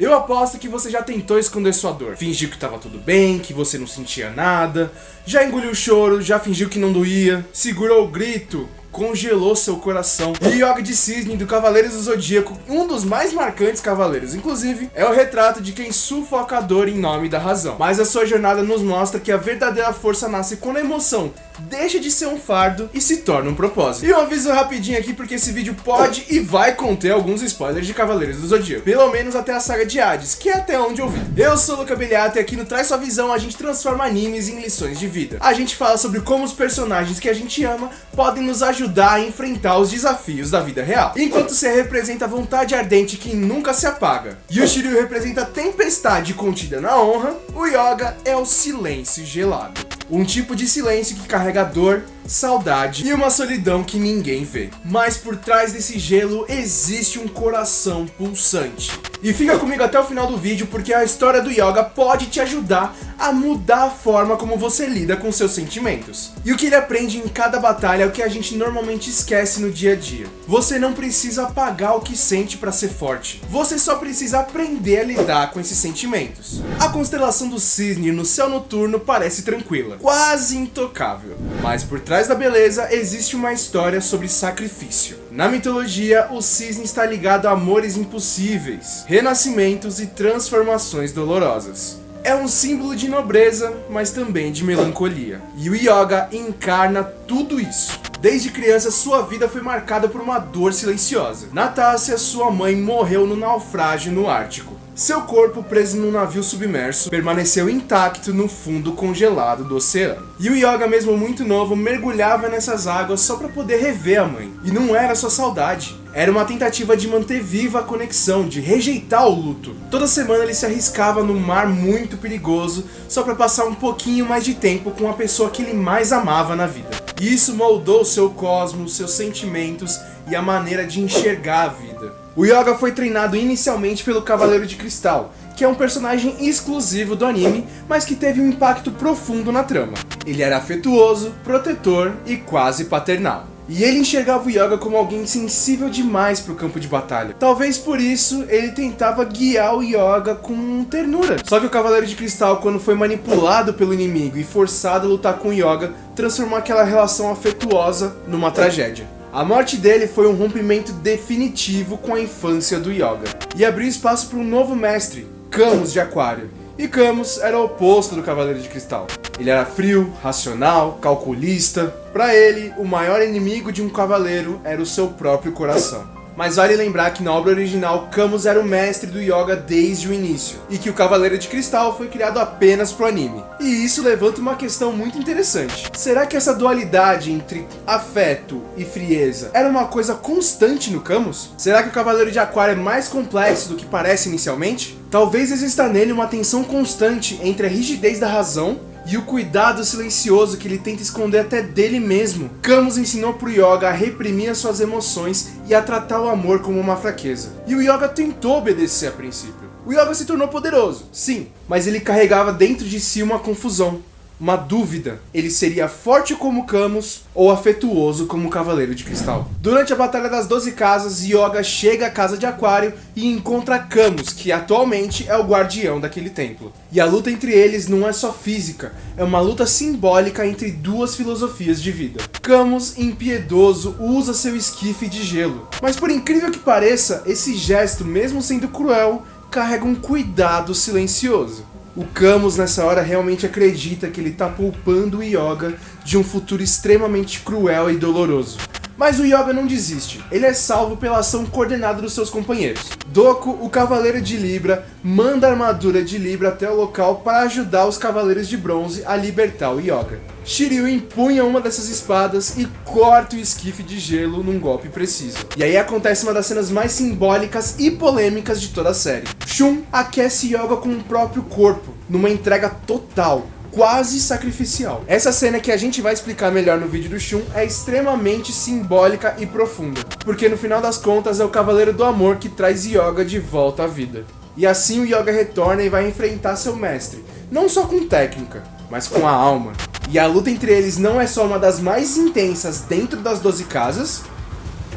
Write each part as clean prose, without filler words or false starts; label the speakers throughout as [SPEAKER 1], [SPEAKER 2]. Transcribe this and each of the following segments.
[SPEAKER 1] Eu aposto que você já tentou esconder sua dor. Fingiu que tava tudo bem, que você não sentia nada, já engoliu o choro, já fingiu que não doía, segurou o grito, congelou seu coração. E o Yoga de Cisne do Cavaleiros do Zodíaco, um dos mais marcantes cavaleiros, inclusive, é o retrato de quem sufoca a dor em nome da razão. Mas a sua jornada nos mostra que a verdadeira força nasce quando a emoção deixa de ser um fardo e se torna um propósito. E um aviso rapidinho aqui, porque esse vídeo pode e vai conter alguns spoilers de Cavaleiros do Zodíaco, pelo menos até a saga de Hades, que é até onde eu vi. Eu sou o Luca Beliato e aqui no Traz Sua Visão a gente transforma animes em lições de vida. A gente fala sobre como os personagens que a gente ama podem nos ajudar a enfrentar os desafios da vida real. Enquanto você representa a vontade ardente que nunca se apaga, e o Shiryu representa a tempestade contida na honra, o Yoga é o silêncio gelado. Um tipo de silêncio que carrega dor, saudade e uma solidão que ninguém vê. Mas por trás desse gelo existe um coração pulsante. E fica comigo até o final do vídeo, porque a história do Yoga pode te ajudar a mudar a forma como você lida com seus sentimentos. E o que ele aprende em cada batalha é o que a gente normalmente esquece no dia a dia. Você não precisa apagar o que sente para ser forte. Você só precisa aprender a lidar com esses sentimentos. A constelação do Cisne no céu noturno parece tranquila, quase intocável. Mas por trás da beleza existe uma história sobre sacrifício. Na mitologia, o cisne está ligado a amores impossíveis, renascimentos e transformações dolorosas. É um símbolo de nobreza, mas também de melancolia. E o Yoga encarna tudo isso. Desde criança, sua vida foi marcada por uma dor silenciosa. Natácia, sua mãe, morreu no naufrágio no Ártico. Seu corpo, preso num navio submerso, permaneceu intacto no fundo congelado do oceano. E o Yoga, mesmo muito novo, mergulhava nessas águas só para poder rever a mãe. E não era só saudade. Era uma tentativa de manter viva a conexão, de rejeitar o luto. Toda semana ele se arriscava num mar muito perigoso, só para passar um pouquinho mais de tempo com a pessoa que ele mais amava na vida. E isso moldou seu cosmos, seus sentimentos e a maneira de enxergar a vida. O Yoga foi treinado inicialmente pelo Cavaleiro de Cristal, que é um personagem exclusivo do anime, mas que teve um impacto profundo na trama. Ele era afetuoso, protetor e quase paternal. E ele enxergava o Yoga como alguém sensível demais para o campo de batalha. Talvez por isso ele tentava guiar o Yoga com ternura. Só que o Cavaleiro de Cristal, quando foi manipulado pelo inimigo e forçado a lutar com o Yoga, transformou aquela relação afetuosa numa tragédia. A morte dele foi um rompimento definitivo com a infância do Yoga e abriu espaço para um novo mestre, Camus de Aquário. E Camus era o oposto do Cavaleiro de Cristal. Ele era frio, racional, calculista. Para ele, o maior inimigo de um cavaleiro era o seu próprio coração. Mas vale lembrar que na obra original, Camus era o mestre do Yoga desde o início, e que o Cavaleiro de Cristal foi criado apenas pro anime. E isso levanta uma questão muito interessante. Será que essa dualidade entre afeto e frieza era uma coisa constante no Camus? Será que o Cavaleiro de Aquário é mais complexo do que parece inicialmente? Talvez exista nele uma tensão constante entre a rigidez da razão e o cuidado silencioso que ele tenta esconder até dele mesmo. Camus ensinou pro Yoga a reprimir as suas emoções e a tratar o amor como uma fraqueza. E o Yoga tentou obedecer a princípio. O Yoga se tornou poderoso, sim, mas ele carregava dentro de si uma confusão, uma dúvida. Ele seria forte como Camus ou afetuoso como o Cavaleiro de Cristal? Durante a Batalha das 12 Casas, Yoga chega à Casa de Aquário e encontra Camus, que atualmente é o guardião daquele templo. E a luta entre eles não é só física, é uma luta simbólica entre duas filosofias de vida. Camus, impiedoso, usa seu esquife de gelo. Mas por incrível que pareça, esse gesto, mesmo sendo cruel, carrega um cuidado silencioso. O Camus nessa hora realmente acredita que ele está poupando o Yoga de um futuro extremamente cruel e doloroso. Mas o Yoga não desiste, ele é salvo pela ação coordenada dos seus companheiros. Doku, o Cavaleiro de Libra, manda a armadura de Libra até o local para ajudar os Cavaleiros de Bronze a libertar o Yoga. Shiryu empunha uma dessas espadas e corta o esquife de gelo num golpe preciso. E aí acontece uma das cenas mais simbólicas e polêmicas de toda a série. Shun aquece Yoga com o próprio corpo, numa entrega total, quase sacrificial. Essa cena que a gente vai explicar melhor no vídeo do Shun é extremamente simbólica e profunda, porque no final das contas é o Cavaleiro do Amor que traz Yoga de volta à vida. E assim o Yoga retorna e vai enfrentar seu mestre, não só com técnica, mas com a alma. E a luta entre eles não é só uma das mais intensas dentro das 12 casas,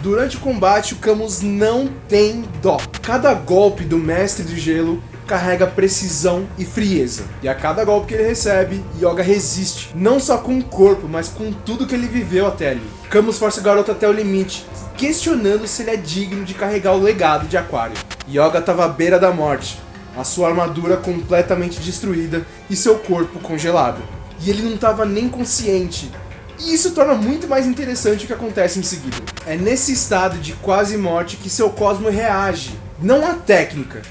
[SPEAKER 1] Durante o combate, o Camus não tem dó. Cada golpe do Mestre do Gelo carrega precisão e frieza. E a cada golpe que ele recebe, Yoga resiste. Não só com o corpo, mas com tudo que ele viveu até ali. Camus força o garoto até o limite, questionando se ele é digno de carregar o legado de Aquário. Yoga estava à beira da morte, a sua armadura completamente destruída e seu corpo congelado. E ele não estava nem consciente. E isso torna muito mais interessante o que acontece em seguida. É nesse estado de quase morte que seu cosmo reage, não à técnica,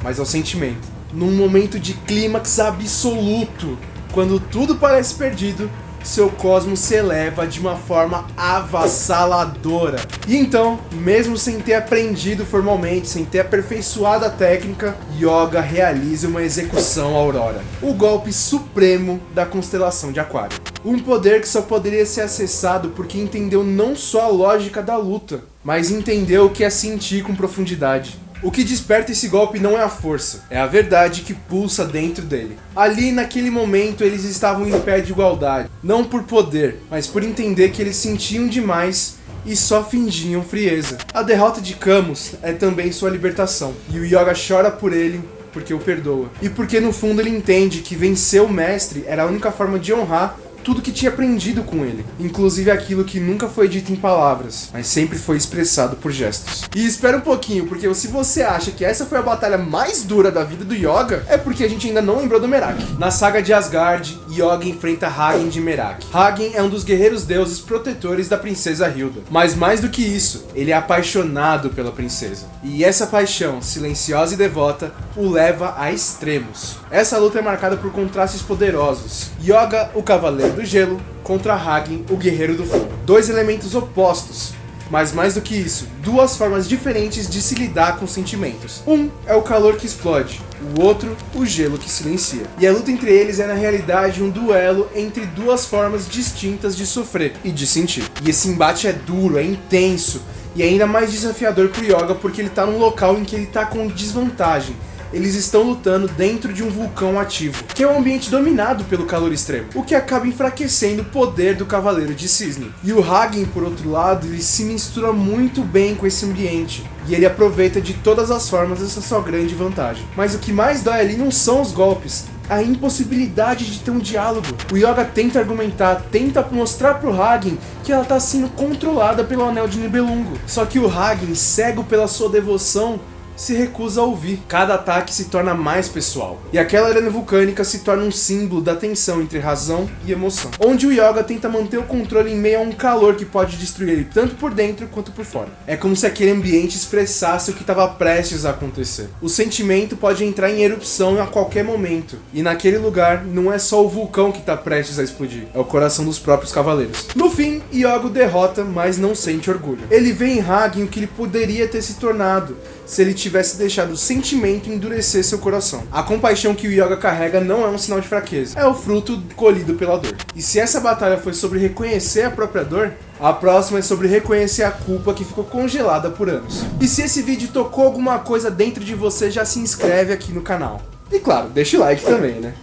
[SPEAKER 1] mas ao sentimento. Num momento de clímax absoluto, quando tudo parece perdido, seu cosmo se eleva de uma forma avassaladora. E então, mesmo sem ter aprendido formalmente, sem ter aperfeiçoado a técnica, Yoga realiza uma execução Aurora, o golpe supremo da constelação de Aquário. Um poder que só poderia ser acessado por quem entendeu não só a lógica da luta, mas entendeu o que é sentir com profundidade. O que desperta esse golpe não é a força, é a verdade que pulsa dentro dele. Ali, naquele momento, eles estavam em pé de igualdade, não por poder, mas por entender que eles sentiam demais e só fingiam frieza. A derrota de Camus é também sua libertação, e o Yoga chora por ele porque o perdoa. E porque no fundo ele entende que vencer o mestre era a única forma de honrar tudo que tinha aprendido com ele, inclusive aquilo que nunca foi dito em palavras, mas sempre foi expressado por gestos. E espera um pouquinho, porque se você acha que essa foi a batalha mais dura da vida do Yoga, é porque a gente ainda não lembrou do Merak. Na saga de Asgard, Yoga enfrenta Hagen de Merak. Hagen é um dos guerreiros deuses protetores da princesa Hilda, mas mais do que isso, ele é apaixonado pela princesa. E essa paixão, silenciosa e devota, o leva a extremos. Essa luta é marcada por contrastes poderosos. Yoga, o cavaleiro do gelo, contra Hagen, o guerreiro do fogo. Dois elementos opostos, mas mais do que isso, duas formas diferentes de se lidar com sentimentos. Um é o calor que explode, o outro, o gelo que silencia. E a luta entre eles é na realidade um duelo entre duas formas distintas de sofrer e de sentir. E esse embate é duro, é intenso, e é ainda mais desafiador pro Yoga porque ele tá num local em que ele tá com desvantagem. Eles estão lutando dentro de um vulcão ativo, que é um ambiente dominado pelo calor extremo, o que acaba enfraquecendo o poder do Cavaleiro de Cisne. E o Hagen, por outro lado, ele se mistura muito bem com esse ambiente, e ele aproveita de todas as formas essa sua grande vantagem. Mas o que mais dói ali não são os golpes, a impossibilidade de ter um diálogo. O Yoga tenta argumentar, tenta mostrar pro Hagen que ela tá sendo controlada pelo Anel de Nibelungo. Só que o Hagen, cego pela sua devoção, se recusa a ouvir. Cada ataque se torna mais pessoal. E aquela arena vulcânica se torna um símbolo da tensão entre razão e emoção. Onde o Yoga tenta manter o controle em meio a um calor que pode destruir ele tanto por dentro quanto por fora. É como se aquele ambiente expressasse o que estava prestes a acontecer. O sentimento pode entrar em erupção a qualquer momento. E naquele lugar não é só o vulcão que está prestes a explodir. É o coração dos próprios cavaleiros. No fim, Yoga o derrota, mas não sente orgulho. Ele vê em Hagen o que ele poderia ter se tornado se ele tivesse deixado o sentimento endurecer seu coração. A compaixão que o Yoga carrega não é um sinal de fraqueza, é o fruto colhido pela dor. E se essa batalha foi sobre reconhecer a própria dor, a próxima é sobre reconhecer a culpa que ficou congelada por anos. E se esse vídeo tocou alguma coisa dentro de você, já se inscreve aqui no canal. E claro, deixa o like também, né?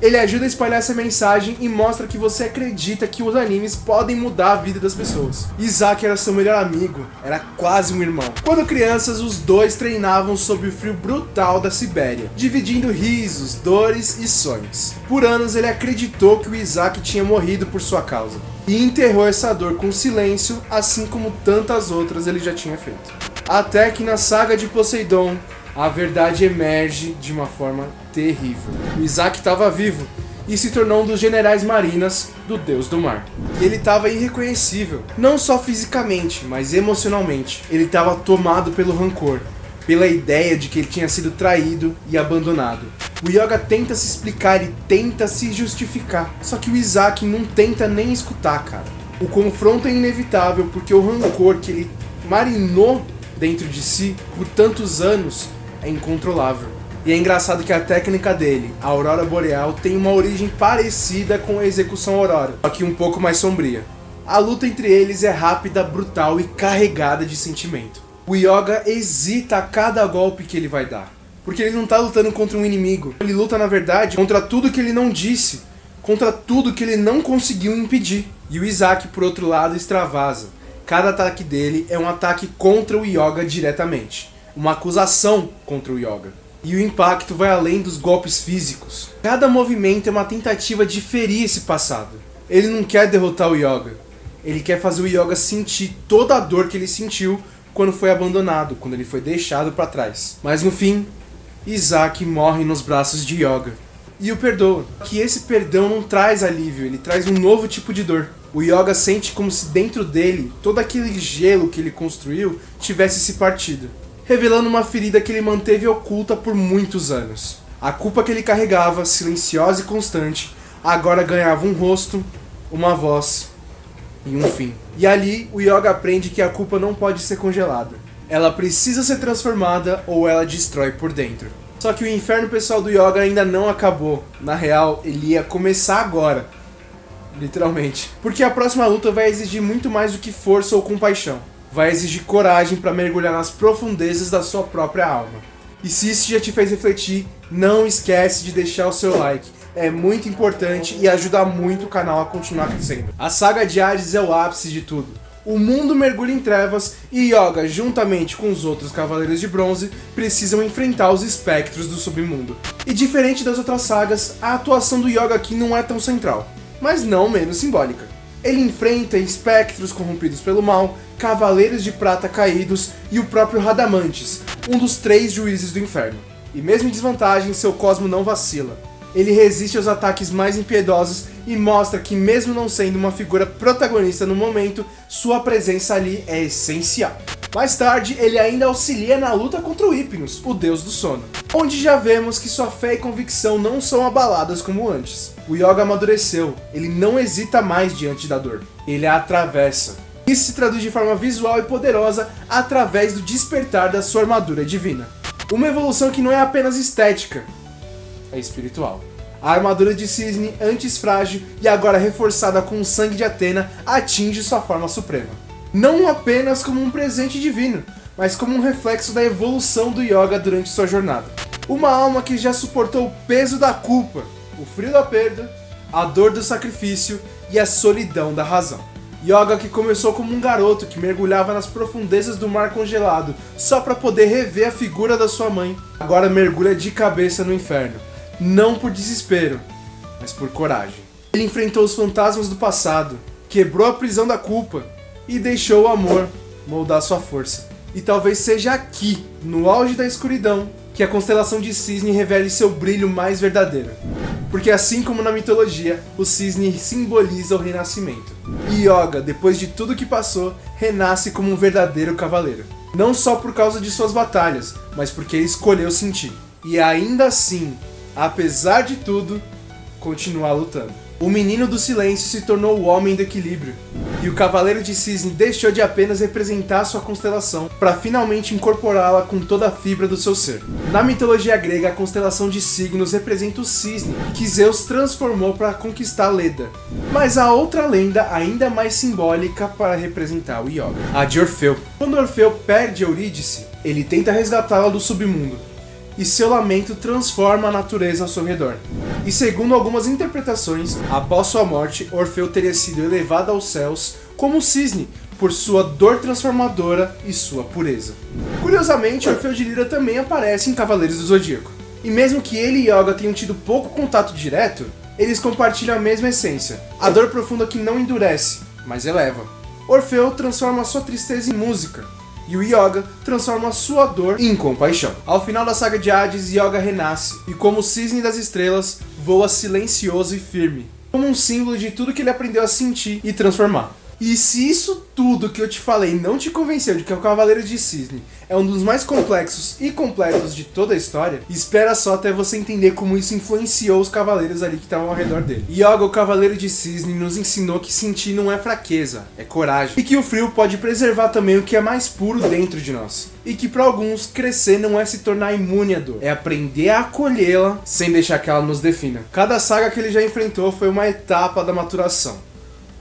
[SPEAKER 1] Ele ajuda a espalhar essa mensagem e mostra que você acredita que os animes podem mudar a vida das pessoas. Isaac era seu melhor amigo, era quase um irmão. Quando crianças, os dois treinavam sob o frio brutal da Sibéria, dividindo risos, dores e sonhos. Por anos ele acreditou que o Isaac tinha morrido por sua causa, e enterrou essa dor com silêncio, assim como tantas outras ele já tinha feito. Até que na saga de Poseidon, a verdade emerge de uma forma terrível. O Isaac estava vivo e se tornou um dos generais marinas do Deus do Mar. E ele estava irreconhecível, não só fisicamente, mas emocionalmente. Ele estava tomado pelo rancor, pela ideia de que ele tinha sido traído e abandonado. O Yoga tenta se explicar e tenta se justificar, só que o Isaac não tenta nem escutar, cara. O confronto é inevitável porque o rancor que ele marinou dentro de si por tantos anos é incontrolável. E é engraçado que a técnica dele, a Aurora Boreal, tem uma origem parecida com a execução Aurora, só que um pouco mais sombria. A luta entre eles é rápida, brutal e carregada de sentimento. O Yoga hesita a cada golpe que ele vai dar, porque ele não tá lutando contra um inimigo. Ele luta, na verdade, contra tudo que ele não disse, contra tudo que ele não conseguiu impedir. E o Isaac, por outro lado, extravasa. Cada ataque dele é um ataque contra o Yoga diretamente, uma acusação contra o Yoga. E o impacto vai além dos golpes físicos. Cada movimento é uma tentativa de ferir esse passado. Ele não quer derrotar o Yoga, ele quer fazer o Yoga sentir toda a dor que ele sentiu quando foi abandonado, quando ele foi deixado para trás. Mas no fim, Isaac morre nos braços de Yoga e o perdoa. Que esse perdão não traz alívio, ele traz um novo tipo de dor. O Yoga sente como se dentro dele, todo aquele gelo que ele construiu tivesse se partido, revelando uma ferida que ele manteve oculta por muitos anos. A culpa que ele carregava, silenciosa e constante, agora ganhava um rosto, uma voz e um fim. E ali, o Yoga aprende que a culpa não pode ser congelada. Ela precisa ser transformada ou ela destrói por dentro. Só que o inferno pessoal do Yoga ainda não acabou. Na real, ele ia começar agora. Literalmente. Porque a próxima luta vai exigir muito mais do que força ou compaixão. Vai exigir coragem para mergulhar nas profundezas da sua própria alma. E se isso já te fez refletir, não esquece de deixar o seu like. É muito importante e ajuda muito o canal a continuar crescendo. A saga de Hades é o ápice de tudo. O mundo mergulha em trevas e Yoga, juntamente com os outros Cavaleiros de Bronze, precisam enfrentar os espectros do submundo. E diferente das outras sagas, a atuação do Yoga aqui não é tão central, mas não menos simbólica. Ele enfrenta espectros corrompidos pelo mal, Cavaleiros de Prata caídos e o próprio Radamantes, um dos 3 juízes do inferno. E mesmo em desvantagem, seu cosmo não vacila. Ele resiste aos ataques mais impiedosos e mostra que, mesmo não sendo uma figura protagonista no momento, sua presença ali é essencial. Mais tarde, ele ainda auxilia na luta contra o Hypnos, o deus do sono, onde já vemos que sua fé e convicção não são abaladas como antes. O Yoga amadureceu, ele não hesita mais diante da dor, ele a atravessa. Isso se traduz de forma visual e poderosa através do despertar da sua armadura divina. Uma evolução que não é apenas estética, é espiritual. A armadura de cisne, antes frágil e agora reforçada com o sangue de Atena, atinge sua forma suprema. Não apenas como um presente divino, mas como um reflexo da evolução do Yoga durante sua jornada. Uma alma que já suportou o peso da culpa, o frio da perda, a dor do sacrifício e a solidão da razão. Yoga que começou como um garoto que mergulhava nas profundezas do mar congelado só para poder rever a figura da sua mãe, agora mergulha de cabeça no inferno. Não por desespero, mas por coragem. Ele enfrentou os fantasmas do passado, quebrou a prisão da culpa e deixou o amor moldar sua força. E talvez seja aqui, no auge da escuridão, que a constelação de Cisne revele seu brilho mais verdadeiro. Porque assim como na mitologia, o cisne simboliza o renascimento. E Yoga, depois de tudo que passou, renasce como um verdadeiro cavaleiro. Não só por causa de suas batalhas, mas porque ele escolheu sentir. E ainda assim, apesar de tudo, continuar lutando. O menino do silêncio se tornou o homem do equilíbrio, e o Cavaleiro de Cisne deixou de apenas representar sua constelação para finalmente incorporá-la com toda a fibra do seu ser. Na mitologia grega, a constelação de signos representa o cisne, que Zeus transformou para conquistar Leda. Mas há outra lenda ainda mais simbólica para representar o Yoga, a de Orfeu. Quando Orfeu perde Eurídice, ele tenta resgatá-la do submundo, e seu lamento transforma a natureza ao seu redor. E segundo algumas interpretações, após sua morte, Orfeu teria sido elevado aos céus como cisne, por sua dor transformadora e sua pureza. Curiosamente, Orfeu de Lira também aparece em Cavaleiros do Zodíaco. E mesmo que ele e Yoga tenham tido pouco contato direto, eles compartilham a mesma essência, a dor profunda que não endurece, mas eleva. Orfeu transforma sua tristeza em música, e o Yoga transforma sua dor em compaixão. Ao final da saga de Hades, Yoga renasce, e como o cisne das estrelas, voa silencioso e firme, como um símbolo de tudo que ele aprendeu a sentir e transformar. E se isso tudo que eu te falei não te convenceu de que o Cavaleiro de Cisne é um dos mais complexos e completos de toda a história, espera só até você entender como isso influenciou os cavaleiros ali que estavam ao redor dele. Yoga, o Cavaleiro de Cisne, nos ensinou que sentir não é fraqueza, é coragem. E que o frio pode preservar também o que é mais puro dentro de nós. E que para alguns, crescer não é se tornar imune à dor, é aprender a acolhê-la sem deixar que ela nos defina. Cada saga que ele já enfrentou foi uma etapa da maturação.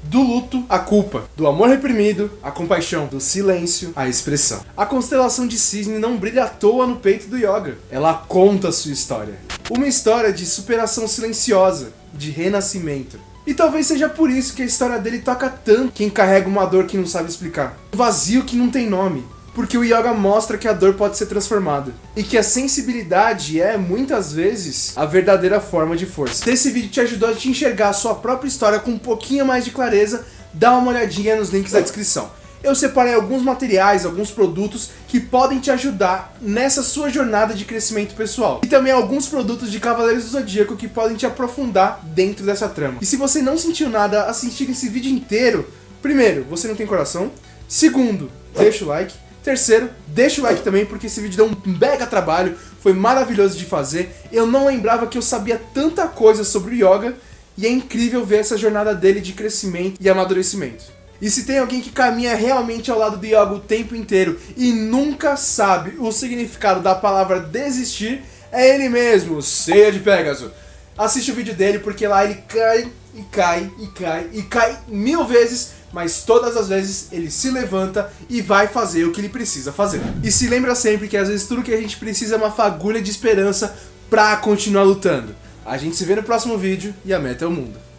[SPEAKER 1] Do luto, a culpa. Do amor reprimido, a compaixão. Do silêncio, a expressão. A constelação de Cisne não brilha à toa no peito do Yoga. Ela conta a sua história. Uma história de superação silenciosa, de renascimento. E talvez seja por isso que a história dele toca tanto quem carrega uma dor que não sabe explicar. Um vazio que não tem nome. Porque o yoga mostra que a dor pode ser transformada. E que a sensibilidade é, muitas vezes, a verdadeira forma de força. Se esse vídeo te ajudou a te enxergar a sua própria história com um pouquinho mais de clareza, dá uma olhadinha nos links da descrição. Eu separei alguns materiais, alguns produtos que podem te ajudar nessa sua jornada de crescimento pessoal. E também alguns produtos de Cavaleiros do Zodíaco que podem te aprofundar dentro dessa trama. E se você não sentiu nada assistir esse vídeo inteiro, primeiro, você não tem coração. Segundo, deixa o like. Terceiro, deixa o like também, porque esse vídeo deu um mega trabalho, foi maravilhoso de fazer. Eu não lembrava que eu sabia tanta coisa sobre o yoga, e é incrível ver essa jornada dele de crescimento e amadurecimento. E se tem alguém que caminha realmente ao lado do yoga o tempo inteiro e nunca sabe o significado da palavra desistir, é ele mesmo, Seiya de Pégaso. Assiste o vídeo dele, porque lá ele cai, e cai, e cai, e cai 1000 vezes, mas todas as vezes ele se levanta e vai fazer o que ele precisa fazer. E se lembra sempre que às vezes tudo que a gente precisa é uma fagulha de esperança pra continuar lutando. A gente se vê no próximo vídeo e a meta é o mundo.